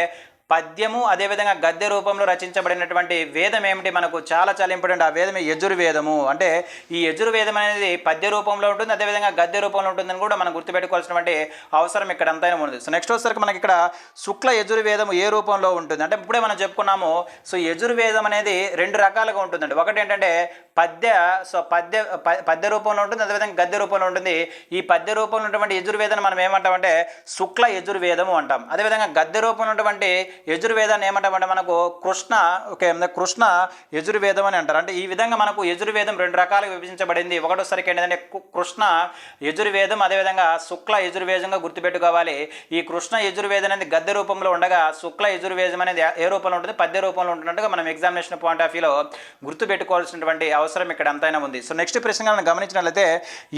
పద్యము అదేవిధంగా గద్య రూపంలో రచించబడినటువంటి వేదం ఏమిటి? మనకు చాలా ఇంపార్టెంట్. ఆ వేదమే యజుర్వేదము. అంటే ఈ యజుర్వేదం అనేది పద్య రూపంలో ఉంటుంది, అదేవిధంగా గద్య రూపంలో ఉంటుందని కూడా మనం గుర్తుపెట్టుకోవాల్సినటువంటి అవసరం ఇక్కడ అంతైనా ఉంది. సో నెక్స్ట్ వచ్చేసరికి మనకి ఇక్కడ శుక్ల యజుర్వేదం ఏ రూపంలో ఉంటుంది? అంటే ఇప్పుడే మనం చెప్పుకున్నాము. సో యజుర్వేదం అనేది 2 రకాలుగా ఉంటుందండి. ఒకటి ఏంటంటే పద్య రూపంలో ఉంటుంది, అదేవిధంగా గద్య రూపంలో ఉంటుంది. ఈ పద్య రూపంలో ఉన్నటువంటి యజుర్వేదాన్ని మనం ఏమంటామంటే శుక్ల యజుర్వేదము అంటాం. అదేవిధంగా గద్య రూపంలో ఉన్నటువంటి యజుర్వేదాన్ని ఏమంటామంటే మనకు కృష్ణ యజుర్వేదం అని అంటారు. అంటే ఈ విధంగా మనకు యజుర్వేదం 2 రకాలుగా విభజించబడింది. ఒకటోసరికి ఏంటంటే కృష్ణ యజుర్వేదం, అదేవిధంగా శుక్ల యజుర్వేదంగా గుర్తుపెట్టుకోవాలి. ఈ కృష్ణ యజుర్వేదం అనేది గద్య రూపంలో ఉండగా శుక్ల యజుర్వేదం అనేది ఏ రూపంలో ఉంటుంది? పద్య రూపంలో ఉంటున్నట్టుగా మనం ఎగ్జామినేషన్ పాయింట్ ఆఫ్ వ్యూలో గుర్తుపెట్టుకోవాల్సినటువంటి అవసరం ఇక్కడ అంతైనా ఉంది. సో నెక్స్ట్ ప్రశ్నలను గమనించినట్లయితే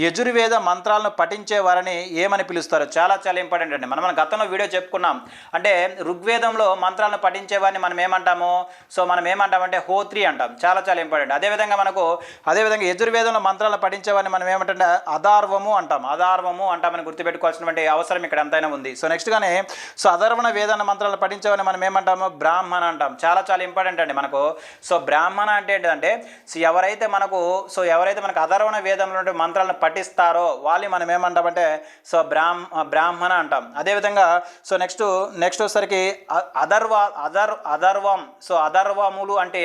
యజుర్వేద మంత్రాలను పఠించే వారిని ఏమని పిలుస్తారు? చాలా ఇంపార్టెంట్ అండి. మనం గతంలో వీడియో చెప్పుకున్నాం. అంటే ఋగ్వేదంలో మంత్రాలను పఠించేవాడిని మనం ఏమంటాము? సో మనం ఏమంటామంటే హోత్రి అంటాం. చాలా చాలా ఇంపార్టెంట్. అదేవిధంగా యజుర్వేదంలో మంత్రాలను పఠించేవాడిని మనం ఏమంటే అదార్వము అంటామని గుర్తుపెట్టుకోవాల్సినటువంటి అవసరం ఇక్కడ ఎంతైనా ఉంది. సో నెక్స్ట్గానే సో అధర్వణ వేదాన్ని మంత్రాలను పఠించేవాడిని మనం ఏమంటాము? బ్రాహ్మణ అంటాం. చాలా చాలా ఇంపార్టెంట్ అండి మనకు. సో బ్రాహ్మణ అంటే ఏంటంటే ఎవరైతే మనకు అధర్వణ వేదంలో మంత్రాలను పఠిస్తారో వాళ్ళని మనం ఏమంటామంటే సో బ్రాహ్మణ అంటాం. అదేవిధంగా సో నెక్స్ట్ వచ్చేసరికి అధర్వములు అంటే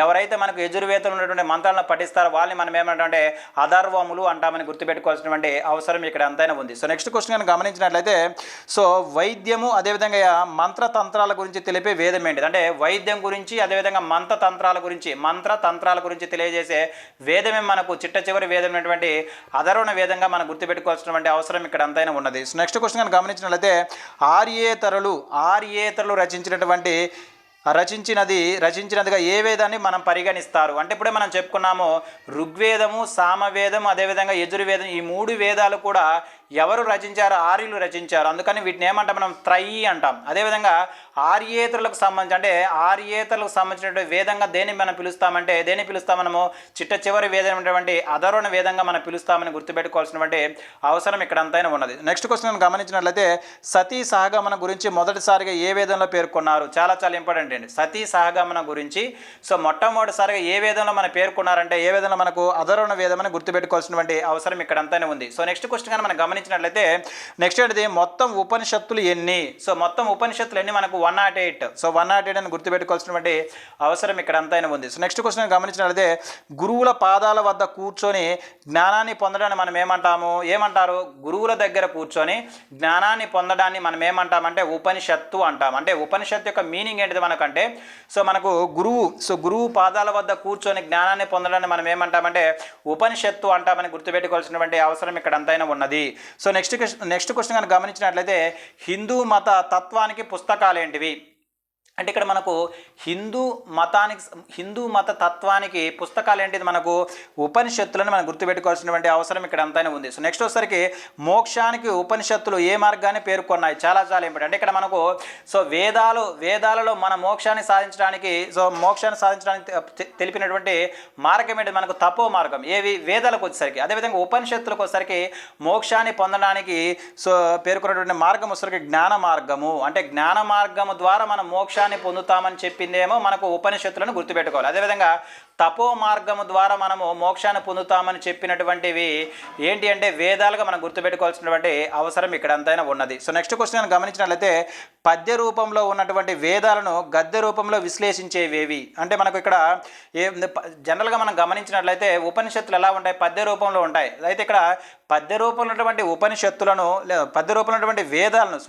ఎవరైతే మనకు యజుర్వేదంలో ఉన్నటువంటి మంత్రాలను పఠిస్తారో వాళ్ళని మనం ఏమంటామంటే అధర్వములు అంటామని గుర్తుపెట్టుకోవాల్సినటువంటి అవసరం ఇక్కడ ఎంతైనా ఉంది. సో నెక్స్ట్ క్వశ్చన్ కనుక గమనించినట్లయితే సో వైద్యము అదేవిధంగా మంత్రతంత్రాల గురించి తెలిపే వేదం ఏంటిది? అంటే వైద్యం గురించి అదేవిధంగా మంత్రతంత్రాల గురించి తెలియజేసే వేదమే మనకు చిట్ట చివరి వేదం అయినటువంటి అధర్వణ వేదంగా మనం గుర్తుపెట్టుకోవాల్సినటువంటి అవసరం ఇక్కడ ఎంతైనా ఉన్నది. సో నెక్స్ట్ క్వశ్చన్ కనుక గమనించినట్లయితే ఆర్యేతరులు రచించినదిగా ఏ వేదాన్ని మనం పరిగణిస్తారు? అంటే ఇప్పుడే మనం చెప్పుకున్నాము ఋగ్వేదము, సామవేదం అదేవిధంగా యజుర్వేదం, ఈ 3 వేదాలు కూడా ఎవరు రచించారు? ఆర్యులు రచించారు. అందుకని వీటిని ఏమంటాం? మనం త్రయీ అంటాం. అదేవిధంగా ఆర్యేతరులకు సంబంధించినటువంటి వేదంగా దేన్ని మనం పిలుస్తామంటే మనము చిట్ట చివరి వేదం ఉన్నటువంటి అధర్వణ వేదంగా మనం పిలుస్తామని గుర్తుపెట్టుకోవాల్సినటువంటి అవసరం ఇక్కడ అంతైనా ఉన్నది. నెక్స్ట్ క్వశ్చన్ గమనించినట్లయితే సతీ సహగమన గురించి మొదటిసారిగా ఏ వేదంలో పేర్కొన్నారు? చాలా చాలా ఇంపార్టెంట్ అండి. సతీ సహగమన గురించి సో మొట్టమొదటిసారిగా ఏ వేదంలో మనం పేర్కొన్నారంటే ఏ వేదంలో మనకు అధర్వణ వేదం అని గుర్తుపెట్టుకోవాల్సినటువంటి అవసరం ఇక్కడ అంతైనా ఉంది. సో నెక్స్ట్ క్వశ్చన్ కానీ మనం గమనించినట్లయితే నెక్స్ట్ ఏంటిది? మొత్తం ఉపనిషత్తులు ఎన్ని? సో మొత్తం ఉపనిషత్తులు ఎన్ని? మనకు 108. సో 108 అని గుర్తుపెట్టుకోవాల్సినటువంటి అవసరం ఇక్కడ అంతైనా ఉంది. సో నెక్స్ట్ క్వశ్చన్ గమనించినట్లయితే గురువుల పాదాల వద్ద కూర్చొని జ్ఞానాన్ని పొందడాన్ని మనం ఏమంటారు? గురువుల దగ్గర కూర్చొని జ్ఞానాన్ని పొందడాన్ని మనం ఏమంటామంటే ఉపనిషత్తు అంటాం. అంటే ఉపనిషత్తు యొక్క మీనింగ్ ఏంటిది మనకంటే సో మనకు గురువు పాదాల వద్ద కూర్చొని జ్ఞానాన్ని పొందడాన్ని మనం ఏమంటామంటే ఉపనిషత్తు అంటామని గుర్తుపెట్టుకోవాల్సినటువంటి అవసరం ఇక్కడ అంతైనా ఉన్నది. సో నెక్స్ట్ క్వశ్చన్ కనుక గమనించినట్లయితే హిందూ మత తత్వానికి పుస్తకాలు ఏంటివి? అంటే ఇక్కడ మనకు హిందూ మత తత్వానికి పుస్తకాలు ఏంటిది? మనకు ఉపనిషత్తులను మనం గుర్తుపెట్టుకోవాల్సినటువంటి అవసరం ఇక్కడ అంతైనా ఉంది. సో నెక్స్ట్ వచ్చేసరికి మోక్షానికి ఉపనిషత్తులు ఏ మార్గాన్ని పేర్కొన్నాయి? చాలా చాలా ఇంపార్టెంట్. అంటే ఇక్కడ మనకు సో వేదాలలో మన మోక్షాన్ని సాధించడానికి తెలిపినటువంటి మార్గం ఏంటి? మనకు తపో మార్గం. ఏవి? వేదాలకు వచ్చేసరికి. అదేవిధంగా ఉపనిషత్తులకు వచ్చేసరికి మోక్షాన్ని పొందడానికి సో పేర్కొన్నటువంటి మార్గం వచ్చేసరికి జ్ఞాన మార్గము. అంటే జ్ఞాన మార్గము ద్వారా మనం మోక్షాన్ని పొందుతామని చెప్పిందేమో మనకు ఉపనిషత్తులను గుర్తుపెట్టుకోవాలి. అదేవిధంగా తపో మార్గము ద్వారా మనము మోక్షాన్ని పొందుతామని చెప్పినటువంటివి ఏంటి అంటే వేదాలుగా మనం గుర్తుపెట్టుకోవాల్సినటువంటి అవసరం ఇక్కడ అంతైనా ఉన్నది. సో నెక్స్ట్ క్వశ్చన్ గమనించినట్లయితే పద్య రూపంలో ఉన్నటువంటి వేదాలను గద్య రూపంలో విశ్లేషించేవేవి? అంటే మనకు ఇక్కడ జనరల్గా మనం గమనించినట్లయితే ఉపనిషత్తులు ఎలా ఉంటాయి? పద్య రూపంలో ఉంటాయి. అయితే ఇక్కడ పద్య రూపంలో ఉన్నటువంటి వేదాలను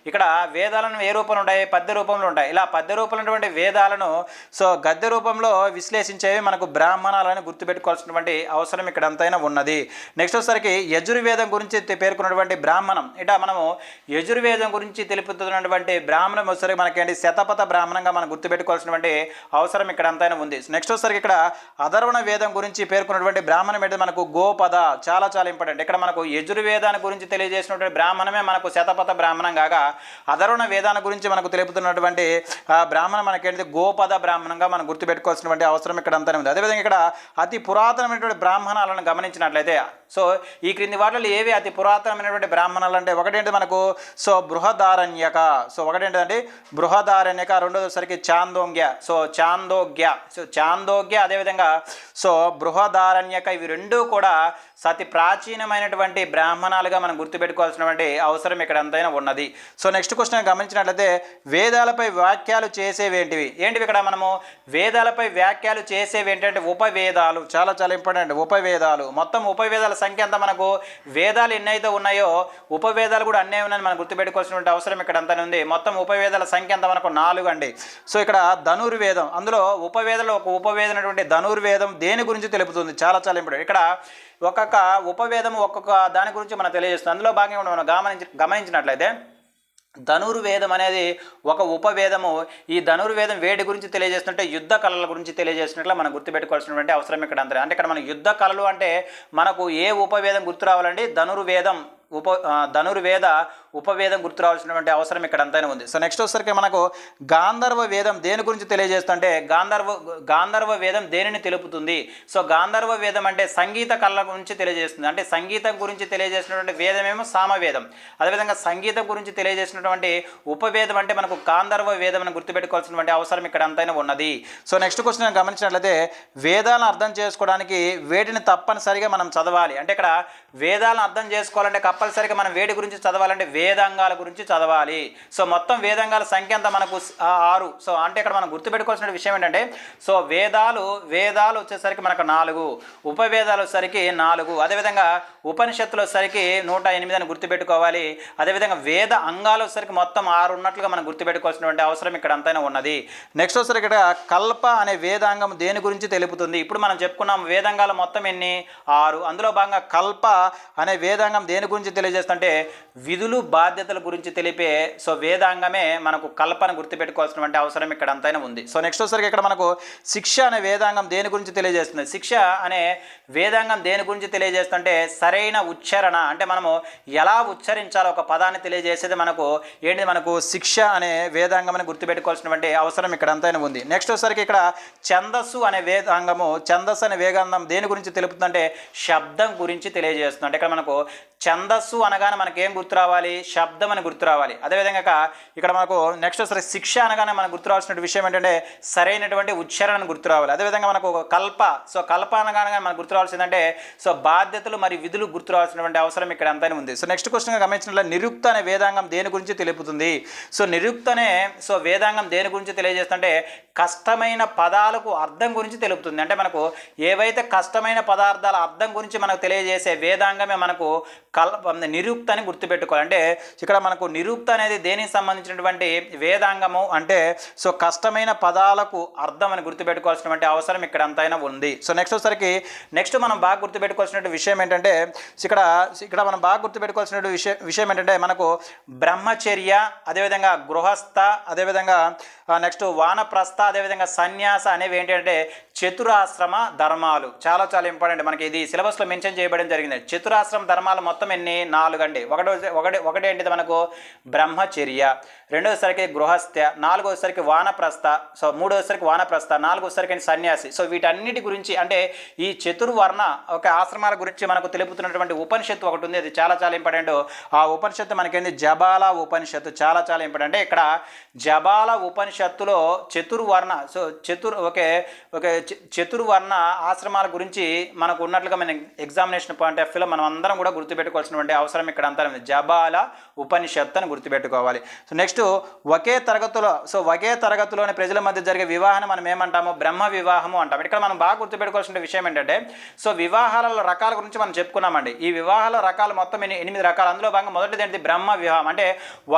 ఇక్కడ వేదాలను ఏ రూపంలో ఉంటాయి? పద్య రూపంలో ఉంటాయి. ఇలా పద్య రూపంలో ఉన్నటువంటి వేదాలను సో గద్య రూపంలో విశ్లేషించేవి మనకు బ్రాహ్మణాలను గుర్తుపెట్టుకోవాల్సినటువంటి అవసరం ఇక్కడ అంతైనా ఉన్నది. నెక్స్ట్ వచ్చేసరికి యజుర్వేదం గురించి పేర్కొన్నటువంటి బ్రాహ్మణం. ఇట మనము యజుర్వేదం గురించి తెలుపుతున్నటువంటి బ్రాహ్మణం వచ్చేసరికి మనకేంటి? శతపథ బ్రాహ్మణంగా మనం గుర్తుపెట్టుకోవాల్సినటువంటి అవసరం ఇక్కడ అంతైనా ఉంది. నెక్స్ట్ వచ్చేసరికి ఇక్కడ అధర్వణ వేదం గురించి పేర్కొన్నటువంటి బ్రాహ్మణం ఏంటి? మనకు గోపద. చాలా చాలా ఇంపార్టెంట్. ఇక్కడ మనకు యజుర్వేదాన్ని గురించి తెలియజేసినటువంటి బ్రాహ్మణమే మనకు శతపథ బ్రాహ్మణం కాగా అధర్వణ వేదాన్ని గురించి మనకు తెలుపుతున్నటువంటి బ్రాహ్మణం మనకేంటి? గోపద బ్రాహ్మణంగా మనం గుర్తుపెట్టుకోవాల్సినటువంటి అవసరం ఇక్కడ అంతనే ఉంది. అదేవిధంగా ఇక్కడ అతి పురాతనమైనటువంటి బ్రాహ్మణాలను గమనించినట్లయితే సో ఈ క్రింది వాటిలో ఏవి అతి పురాతనమైనటువంటి బ్రాహ్మణాలు అంటే ఒకటేంటి మనకు సో బృహదారణ్యక. సో ఒకటేంటంటే బృహదారణ్యక, రెండోసరికి చాందోగ్య. సో చాందోగ్య అదేవిధంగా సో బృహదారణ్యక, ఇవి రెండు కూడా అతి ప్రాచీనమైనటువంటి బ్రాహ్మణాలుగా మనం గుర్తుపెట్టుకోవాల్సినటువంటి అవసరం ఇక్కడ ఎంతైనా ఉన్నది. సో నెక్స్ట్ క్వశ్చన్ గమనించినట్లయితే వేదాలపై వ్యాఖ్యలు చేసేవేంటివి? ఇక్కడ మనము వేదాలపై వ్యాఖ్యలు చేసేవి ఏంటంటే ఉపవేదాలు. చాలా చాలా ఇంపార్టెంట్. ఉపవేదాలు. మొత్తం ఉపవేదాల సంఖ్య అంతా మనకు వేదాలు ఎన్నైతే ఉన్నాయో ఉపవేదాలు కూడా అన్నీ ఉన్నాయని మనం గుర్తుపెట్టుకోవాల్సినటువంటి అవసరం ఇక్కడ అంతనే ఉంది. మొత్తం ఉపవేదాల సంఖ్య అంతా మనకు 4 అండి. సో ఇక్కడ ధనుర్వేదం, అందులో ఉపవేదంలో ఒక ఉపవేదమైనటువంటి ధనుర్వేదం దేని గురించి తెలుపుతుంది? చాలా చాలా ఇంపార్టెంట్. ఇక్కడ ఒక్కొక్క ఉపవేదం ఒక్కొక్క దాని గురించి మనం తెలియజేస్తుంది. అందులో భాగంగా మనం గమనించినట్లయితే ధనుర్వేదం అనేది ఒక ఉపవేదము. ఈ ధనుర్వేదం వేడి గురించి తెలియజేస్తుంటే యుద్ధ కళల గురించి తెలియజేసినట్లు మనం గుర్తుపెట్టుకోవాల్సినటువంటి అవసరం ఇక్కడ అంతే. అంటే ఇక్కడ మన యుద్ధ కళలు అంటే మనకు ఏ ఉపవేదం గుర్తు రావాలండి? ధనుర్వేదం. ధనుర్వేద ఉపవేదం గుర్తు రావాల్సినటువంటి అవసరం ఇక్కడ అంతైనా ఉంది. సో నెక్స్ట్ వచ్చేసరికి మనకు గాంధర్వ వేదం దేని గురించి తెలియజేస్తుంటే గాంధర్వ వేదం దేనిని తెలుపుతుంది? సో గాంధర్వ వేదం అంటే సంగీత కళ గురించి తెలియజేస్తుంది. అంటే సంగీతం గురించి తెలియజేసినటువంటి వేదమేమో సామవేదం, అదేవిధంగా సంగీతం గురించి తెలియజేసినటువంటి ఉపవేదం అంటే మనకు గాంధర్వ వేదం అని గుర్తుపెట్టుకోవాల్సినటువంటి అవసరం ఇక్కడ అంతైనా ఉన్నది. సో నెక్స్ట్ క్వశ్చన్ గమనించినట్లయితే వేదాలను అర్థం చేసుకోవడానికి వేటిని తప్పనిసరిగా మనం చదవాలి? అంటే ఇక్కడ వేదాలను అర్థం చేసుకోవాలంటే కంపల్సరిగా మనం వేటి గురించి చదవాలంటే వేదాంగాల గురించి చదవాలి. సో మొత్తం వేదాంగాల సంఖ్య అంతా మనకు 6. సో అంటే ఇక్కడ మనం గుర్తుపెట్టుకోవాల్సిన విషయం ఏంటంటే సో వేదాలు వచ్చేసరికి మనకు 4, ఉపవేదాలు వచ్చేసరికి 4, అదేవిధంగా ఉపనిషత్తులు వచ్చేసరికి 108 అని గుర్తుపెట్టుకోవాలి. అదేవిధంగా వేద అంగాలు వచ్చేసరికి మొత్తం 6 ఉన్నట్లుగా మనం గుర్తుపెట్టుకోవాల్సినటువంటి అవసరం ఇక్కడ అంతైనా ఉన్నది. నెక్స్ట్ వచ్చేసరికి ఇక్కడ కల్ప అనే వేదాంగం దేని గురించి తెలుపుతుంది? ఇప్పుడు మనం చెప్పుకున్నాం వేదాంగాలు మొత్తం ఎన్ని? 6. అందులో భాగంగా కల్ప అనే వేదాంగం దేని గురించి తెలియజేస్తుంటే విధులు బాధ్యతల గురించి తెలిపే సో వేదాంగమే మనకు కల్పన గుర్తుపెట్టుకోవాల్సినటువంటి అవసరం ఇక్కడ అంతైనా ఉంది. సో నెక్స్ట్ వచ్చేసరికి ఇక్కడ మనకు శిక్ష అనే వేదాంగం దేని గురించి తెలియజేస్తుంది? శిక్ష అనే వేదాంగం దేని గురించి తెలియజేస్తుంటే సరైన ఉచ్చారణ, అంటే మనము ఎలా ఉచ్చరించాలో ఒక పదాన్ని తెలియజేసేది మనకు శిక్ష అనే వేదాంగం అని గుర్తుపెట్టుకోవాల్సినటువంటి అవసరం ఇక్కడ అంతైనా ఉంది. నెక్స్ట్ వచ్చేసరికి ఇక్కడ ఛందస్సు అనే ఛందస్సు అనే వేదాంగం దేని గురించి తెలుపుతుందంటే శబ్దం గురించి తెలియజేస్తుంది. అంటే ఇక్కడ మనకు ఛందస్సు అనగానే మనకి ఏం గుర్తు రావాలి? శబ్దం అని గుర్తు రావాలి. అదేవిధంగా ఇక్కడ మనకు నెక్స్ట్ వచ్చేసరికి శిక్ష అనగానే మనకు గుర్తు రావాల్సిన విషయం ఏంటంటే సరైనటువంటి ఉచ్చారణను గుర్తు రావాలి. అదేవిధంగా మనకు కల్ప అనగానే మనకు గుర్తు రావాల్సిందంటే సో బాధ్యతలు మరియు విధులు గుర్తు రావాల్సినటువంటి అవసరం ఇక్కడ ఎంతైనా ఉంది. సో నెక్స్ట్ క్వశ్చన్ గమనించినట్లయితే నిరుక్త అనే వేదాంగం దేని గురించి తెలుపుతుంది? సో నిరుక్త అనే వేదాంగం దేని గురించి తెలియజేస్తుంటే కష్టమైన పదాలకు అర్థం గురించి తెలుపుతుంది. అంటే మనకు ఏవైతే కష్టమైన పదార్థాల అర్థం గురించి మనకు తెలియజేసే వేదాంగమే మనకు నిరుక్త అని గుర్తుపెట్టుకోవాలి. అంటే ఇక్కడ మనకు నిరుక్త అనేది దేనికి సంబంధించినటువంటి వేదాంగము అంటే సో కష్టమైన పదాలకు అర్థం అని గుర్తుపెట్టుకోవాల్సినటువంటి అవసరం ఇక్కడ అంతైనా ఉంది. సో నెక్స్ట్ మనం బాగా గుర్తుపెట్టుకోవాల్సిన విషయం ఏంటంటే ఇక్కడ మనం బాగా గుర్తుపెట్టుకోవాల్సిన విషయం ఏంటంటే మనకు బ్రహ్మచర్య, అదేవిధంగా గృహస్థ, అదేవిధంగా నెక్స్ట్ వానప్రస్థ, అదేవిధంగా సన్యాస అనేవి ఏంటంటే చతురాశ్రమ ధర్మాలు. చాలా ఇంపార్టెంట్. మనకి ఇది సిలబస్లో మెన్షన్ చేయబడడం జరిగింది. చతురాశ్రమ ధర్మాలు మొత్తం ఎన్ని? 4 అండి. ఒకటి ఏంటిది మనకు బ్రహ్మచర్య, రెండోసరికి గృహస్థ, నాలుగోసరికి వానప్రస్థ, సో మూడోసరికి వానప్రస్థ, నాలుగోసరికి సన్యాసి. సో వీటన్నిటి గురించి అంటే ఈ చతుర్వర్ణ ఆశ్రమాల గురించి మనకు తెలుపుతున్నటువంటి ఉపనిషత్తు ఒకటి ఉంది. అది చాలా ఇంపార్టెంట్. ఆ ఉపనిషత్తు మనకేంది? జబాల ఉపనిషత్తు. చాలా ఇంపార్టెంట్. అంటే ఇక్కడ జబాల ఉపనిషత్తులో చతుర్వర్ణ చతుర్వర్ణ ఆశ్రమాల గురించి మనకు ఉన్నట్లుగా మన ఎగ్జామినేషన్ పాయింట్ ఆఫ్ వ్యూలో మనం అందరం కూడా గుర్తుపెట్టుకోవాల్సినటువంటి అవసరం ఇక్కడ అంతా ఉంది. జబాల ఉపనిషత్తు అని గుర్తుపెట్టుకోవాలి. సో నెక్స్ట్ ఒకే తరగతిలోని ప్రజల మధ్య జరిగే వివాహాన్ని మనం ఏమంటాము? బ్రహ్మ వివాహము అంటాం. ఇక్కడ మనం బాగా గుర్తుపెట్టుకోవాల్సిన విషయం ఏంటంటే సో వివాహాల రకాల గురించి మనం చెప్పుకున్నామండి. ఈ వివాహాల రకాలు మొత్తం 8 రకాలు. అందులో భాగంగా మొదటిది ఏంటి? బ్రహ్మ వివాహం. అంటే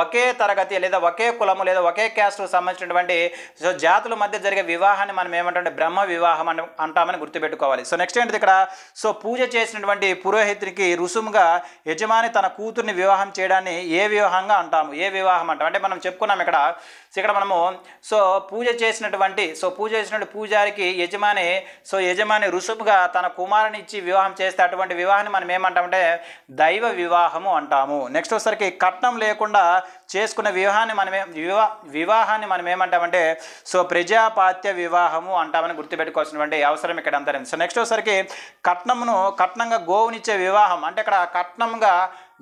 ఒకే తరగతి లేదా ఒకే కులము లేదా ఒకే క్యాస్ట్కు సంబంధించినటువంటి సో జాతుల మధ్య జరిగే వివాహాన్ని మనం ఏమంటే బ్రహ్మ వివాహం అంటామని గుర్తుపెట్టుకోవాలి. సో నెక్స్ట్ ఏంటిది? ఇక్కడ సో పూజ చేసినటువంటి పురోహితునికి రుసుముగా యజమాని తన కూతుర్ని వివాహం చేయడాన్ని ఏ వివాహంగా అంటాము? ఏ వివాహం అంటాం? అంటే మనం చెప్పుకున్నాం ఇక్కడ మనము సో పూజ చేసినటువంటి పూజారికి యజమాని రుసుముగా తన కుమారుని ఇచ్చి వివాహం చేస్తే అటువంటి వివాహాన్ని మనం ఏమంటామంటే దైవ వివాహము అంటాము. నెక్స్ట్ వచ్చేసరికి కట్నం లేకుండా చేసుకున్న వివాహాన్ని మనం ఏమంటామంటే సో ప్రజాపాత్య వివాహము అంటామని గుర్తుపెట్టుకోవాల్సినటువంటి అవసరం ఇక్కడ అంతా. సో నెక్స్ట్ వచ్చేసరికి కట్నంగా గోవునిచ్చే వివాహం. అంటే ఇక్కడ కట్నంగా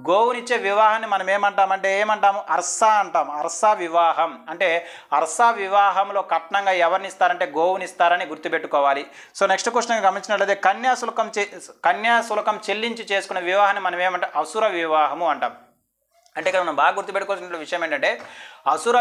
గోవునిచ్చే వివాహాన్ని మనం ఏమంటాము? అర్సా అంటాం. అర్సా వివాహం అంటే అర్సా వివాహంలో కట్నంగా ఎవరిని ఇస్తారంటే గోవుని ఇస్తారని గుర్తుపెట్టుకోవాలి. సో నెక్స్ట్ క్వశ్చన్ గమనించినట్లయితే కన్యాశుల్కం చెల్లించి చేసుకునే వివాహాన్ని మనం ఏమంటాం? అసుర వివాహము అంటాం. అంటే ఇక్కడ మనం బాగా గుర్తుపెట్టుకోవాల్సిన విషయం ఏంటంటే అసుర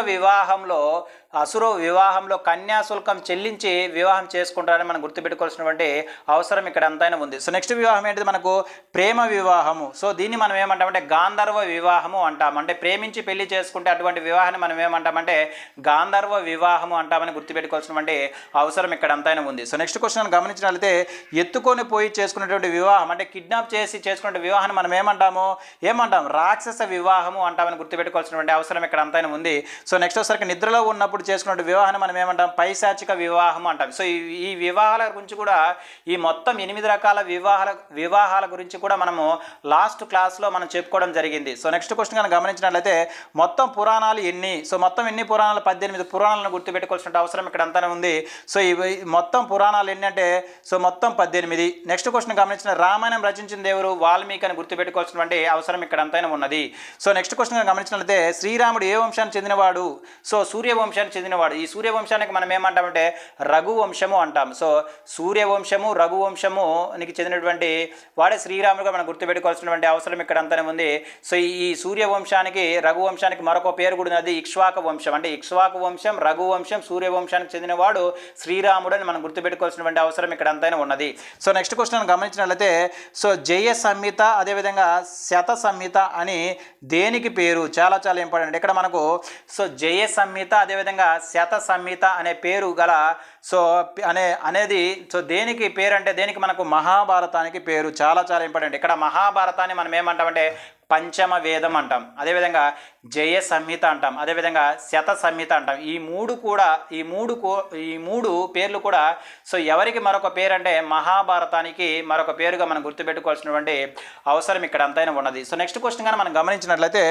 వివాహంలో కన్యాశుల్కం చెల్లించి వివాహం చేసుకుంటారని మనం గుర్తుపెట్టుకోవాల్సినటువంటి అవసరం ఇక్కడ అంతైనా ఉంది. సో నెక్స్ట్ వివాహం ఏంటిది? మనకు ప్రేమ వివాహము. సో దీన్ని మనం ఏమంటామంటే గాంధర్వ వివాహము అంటాం. అంటే ప్రేమించి పెళ్లి చేసుకుంటే అటువంటి వివాహాన్ని మనం ఏమంటామంటే గాంధర్వ వివాహము అంటామని గుర్తుపెట్టుకోవాల్సినటువంటి అవసరం ఇక్కడ అంతైనా ఉంది. సో నెక్స్ట్ క్వశ్చన్ గమనించినట్లయితే ఎత్తుకొని పోయి చేసుకునేటువంటి వివాహం అంటే కిడ్నాప్ చేసి చేసుకునే వివాహాన్ని మనం ఏమంటాం? రాక్షస వివాహం వివాహము అంటామని గుర్తుపెట్టుకోవాల్సినటువంటి అవసరం ఇక్కడ అంతైనా ఉంది. సో నెక్స్ట్ వచ్చేసరికి నిద్రలో ఉన్నప్పుడు చేసుకున్న వివాహాన్ని మనం ఏమంటాం, పైశాచిక వివాహం అంటాం. సో ఈ వివాహాల గురించి కూడా, ఈ మొత్తం 8 రకాల వివాహాల గురించి కూడా మనము లాస్ట్ క్లాస్లో మనం చెప్పుకోవడం జరిగింది. సో నెక్స్ట్ క్వశ్చన్ కనుక గమనించినట్లయితే మొత్తం పురాణాలు ఎన్ని? సో మొత్తం ఎన్ని పురాణాలు? 18 పురాణాలను గుర్తుపెట్టుకోవాల్సిన అవసరం ఇక్కడ అంతానే ఉంది. సో ఇవి మొత్తం పురాణాలు ఎన్ని అంటే సో మొత్తం 18. నెక్స్ట్ క్వశ్చన్ గమనించిన రామాయణం రచించింది ఎవరు? వాల్మీకి అని గుర్తుపెట్టుకోవాల్సినటువంటి అవసరం ఇక్కడ అంతైనా ఉన్నది. సో నెక్స్ట్ క్వశ్చన్ గమనించినట్లయితే శ్రీరాముడు ఏ వంశానికి చెందినవాడు? సో సూర్యవంశానికి చెందినవాడు. ఈ సూర్యవంశానికి మనం ఏమంటామంటే రఘువంశము అంటాం. సో సూర్యవంశము రఘువంశమునికి చెందినటువంటి వాడే శ్రీరాముడుగా మనం గుర్తుపెట్టుకోవాల్సినటువంటి అవసరం ఇక్కడ అంతనే ఉంది. సో ఈ సూర్యవంశానికి రఘువంశానికి మరొక పేరు కూడా ఉన్నది ఇక్ష్వాకు వంశం. అంటే ఇక్ష్వాకు వంశం, రఘువంశం, సూర్యవంశానికి చెందినవాడు శ్రీరాముడు అని మనం గుర్తుపెట్టుకోవాల్సినటువంటి అవసరం ఇక్కడ అంతైనా ఉన్నది. సో నెక్స్ట్ క్వశ్చన్ గమనించినట్లయితే సో జయ సంహిత అదేవిధంగా శత సంహిత అని దేనికి పేరు? చాలా చాలా ఇంపార్టెంట్ ఇక్కడ మనకు. సో జయ సంహిత అదేవిధంగా శత సంహిత అనే పేరు గల సో అనేది సో దేనికి పేరు అంటే దేనికి మనకు మహాభారతానికి పేరు. చాలా చాలా ఇంపార్టెంట్. ఇక్కడ మహాభారతాన్ని మనం ఏమంటామంటే పంచమ వేదం అంటాం, అదేవిధంగా జయ సంహిత అంటాం, అదేవిధంగా శత సంహిత అంటాం. ఈ మూడు పేర్లు కూడా సో ఎవరికి మరొక పేరు అంటే మహాభారతానికి మరొక పేరుగా మనం గుర్తుపెట్టుకోవాల్సినటువంటి అవసరం ఇక్కడ అంతైనా ఉన్నది. సో నెక్స్ట్ క్వశ్చన్ కానీ మనం గమనించినట్లయితే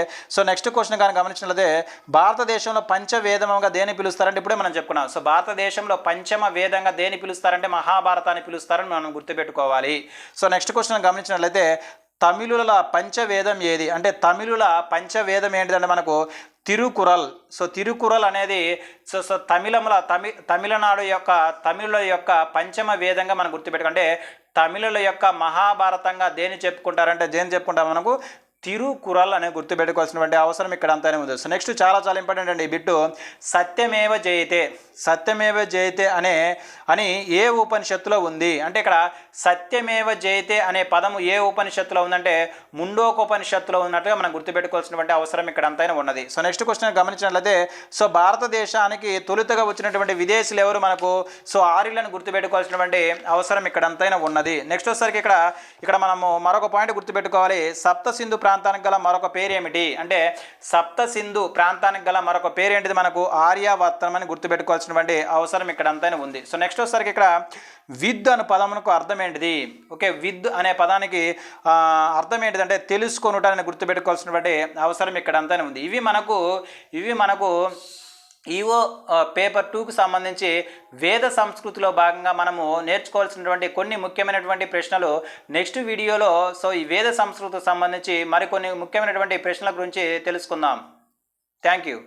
భారతదేశంలో పంచవేదంగా దేని పిలుస్తారంటే ఇప్పుడే మనం చెప్పుకున్నాం. సో భారతదేశంలో పంచమ వేదంగా దేని పిలుస్తారంటే మహాభారతాన్ని పిలుస్తారని మనం గుర్తుపెట్టుకోవాలి. సో నెక్స్ట్ క్వశ్చన్ గమనించినట్లయితే తమిళుల పంచవేదం ఏది? అంటే తమిళుల పంచవేదం ఏంటిదంటే మనకు తిరుకురల్. సో తిరుకురల్ అనేది సో తమిళనాడు యొక్క తమిళుల యొక్క పంచమ వేదంగా మనం గుర్తుపెట్టుకుంటే తమిళుల యొక్క మహాభారతంగా దేని చెప్పుకుంటారు మనకు తిరుకురల్ అనేది గుర్తుపెట్టుకోవాల్సినటువంటి అవసరం ఇక్కడ అంతానే ఉంది. సో నెక్స్ట్ చాలా చాలా ఇంపార్టెంట్ అండి ఈ బిట్టు. సత్యమేవ జయతే అని ఏ ఉపనిషత్తులో ఉంది అంటే ఇక్కడ సత్యమేవ జయతే అనే పదము ఏ ఉపనిషత్తులో ఉందంటే ముండోకోపనిషత్తులో ఉన్నట్టుగా మనం గుర్తుపెట్టుకోవాల్సినటువంటి అవసరం ఇక్కడ అంతైనా ఉన్నది. సో నెక్స్ట్ క్వశ్చన్ గమనించినట్లయితే సో భారతదేశానికి తొలుతగా వచ్చినటువంటి విదేశీయులు ఎవరు? మనకు సో ఆర్యులను గుర్తుపెట్టుకోవాల్సినటువంటి అవసరం ఇక్కడ అంతైనా ఉన్నది. నెక్స్ట్ వచ్చేసరికి ఇక్కడ మనము మరొక పాయింట్ గుర్తుపెట్టుకోవాలి. సప్త సింధు ప్రాంతానికి గల మరొక పేరు ఏమిటి అంటే సప్త సింధు ప్రాంతానికి గల మరొక పేరు ఏంటిది? మనకు ఆర్యావర్తం అని గుర్తుపెట్టుకోవాల్సినటువంటి అవసరం ఇక్కడ అంతైనా ఉంది. సో నెక్స్ట్ వచ్చేసరికి ఇక్కడ విద్ అనే పదమునకు అర్థం ఏంటిది? ఓకే, విద్ అనే పదానికి అర్థం ఏంటిదంటే తెలుసుకొనుటని గుర్తుపెట్టుకోవాల్సినటువంటి అవసరం ఇక్కడ అంతైనా ఉంది. ఇవి మనకు ఈవో పేపర్ 2కు సంబంధించి వేద సంస్కృతిలో భాగంగా మనము నేర్చుకోవాల్సినటువంటి కొన్ని ముఖ్యమైనటువంటి ప్రశ్నలు నెక్స్ట్ వీడియోలో సో ఈ వేద సంస్కృతికి సంబంధించి మరికొన్ని ముఖ్యమైనటువంటి ప్రశ్నల గురించి తెలుసుకుందాం. Thank you.